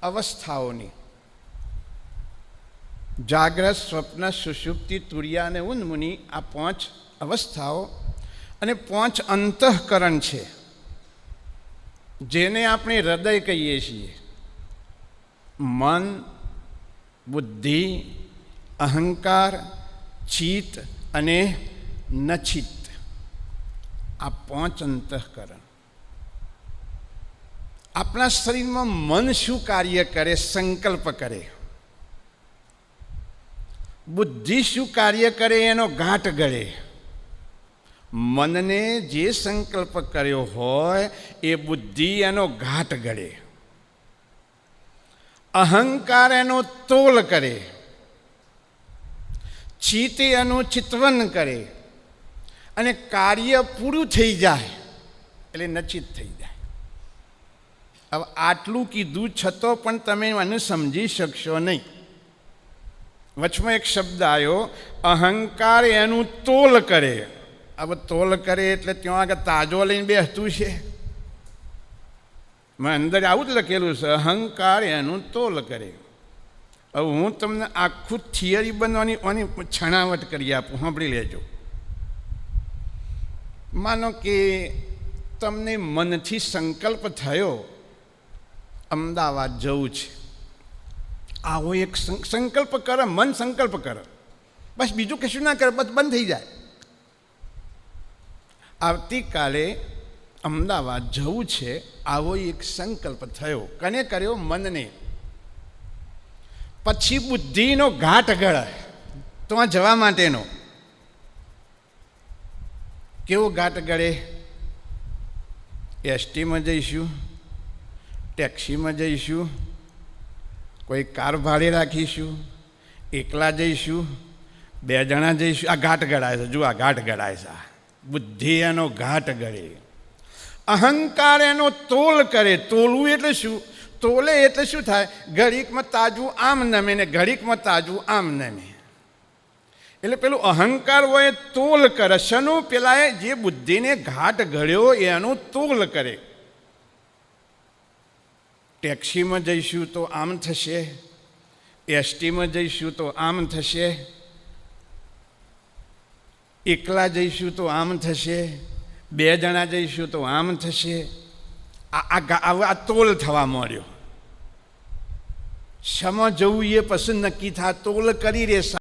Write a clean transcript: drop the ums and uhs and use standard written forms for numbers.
અવસ્થાઓની, જાગ્રત, સ્વપ્ન, સુષુપ્તિ, તુર્યા અને ઉન્મુનિ, આ 5 અવસ્થાઓ અને 5 અંતઃકરણ છે, જેને આપણે હૃદય કહીએ છીએ. મન, બુદ્ધિ, અહંકાર, ચિત્ત અને નચિત્ત, આ 5 અંતઃકરણ. આપણા શરીરમાં મન શું કાર્ય કરે? સંકલ્પ કરે. બુદ્ધિ શું કાર્ય કરે? એનો ઘાટ ગળે. મનને જે સંકલ્પ કર્યો હોય એ બુદ્ધિ એનો ઘાટ ગળે. અહંકાર એનો તોલ કરે. ચિત્ત એનું ચિતવન કરે. અને કાર્ય પૂરું થઈ જાય એટલે નચિત થઈ જાય. હવે આટલું કીધું છતાં પણ તમે મને સમજી શકશો નહીં. વચમાં એક શબ્દ આવ્યો, અહંકાર એનું તોલ કરે. હવે તોલ કરે એટલે ત્યાં આગળ તાજો લઈને બેસતું છે? મેં અંદર આવું જ લખેલું છે, અહંકાર એનું તોલ કરે. હવે હું તમને આખું થિયરી બનવાની છણાવટ કરી આપું, સાંભળી લેજો. માનો કે તમને મનથી સંકલ્પ થયો અમદાવાદ જવું છે. આવો એક સંકલ્પ કરે, મન સંકલ્પ કરે, બસ બીજું કશું ના કરે, બસ બંધ થઈ જાય. આવતીકાલે અમદાવાદ જવું છે, આવો એક સંકલ્પ થયો. કને કર્યો? મનને. પછી બુદ્ધિનો ઘાટ ગળે ત્યાં જવા માટેનો. કેવો ઘાટ ગળે? એસટીમાં જઈશું, ટેક્સીમાં જઈશું, કોઈ કાર ભાડે રાખીશું, એકલા જઈશું, 2 જણા જઈશું. આ ઘાટ ગળાય છે. જુઓ, આ ઘાટ ગળાય છે. બુદ્ધિ એનો ઘાટ ગળે. અહંકાર એનો તોલ કરે. તોલવું એટલે શું? તોલે એટલે શું થાય? ઘડીકમાં તાજું આમ નમે ને ઘડીકમાં તાજું આમ નમે. એટલે પેલું અહંકાર હોય તોલ કરે. શનું? પેલા જે બુદ્ધિને ઘાટ ગળ્યો એનું તોલ કરે. ટેક્સીમાં જઈશું તો આમ થશે, એસટીમાં જઈશું તો આમ થશે, એકલા જઈશું તો આમ થશે, 2 જણા જઈશું તો આમ થશે. આ તોલ થવા માંડ્યો. શમાં જવું એ પસંદ નક્કી થાય, તોલ કરી રહેશે.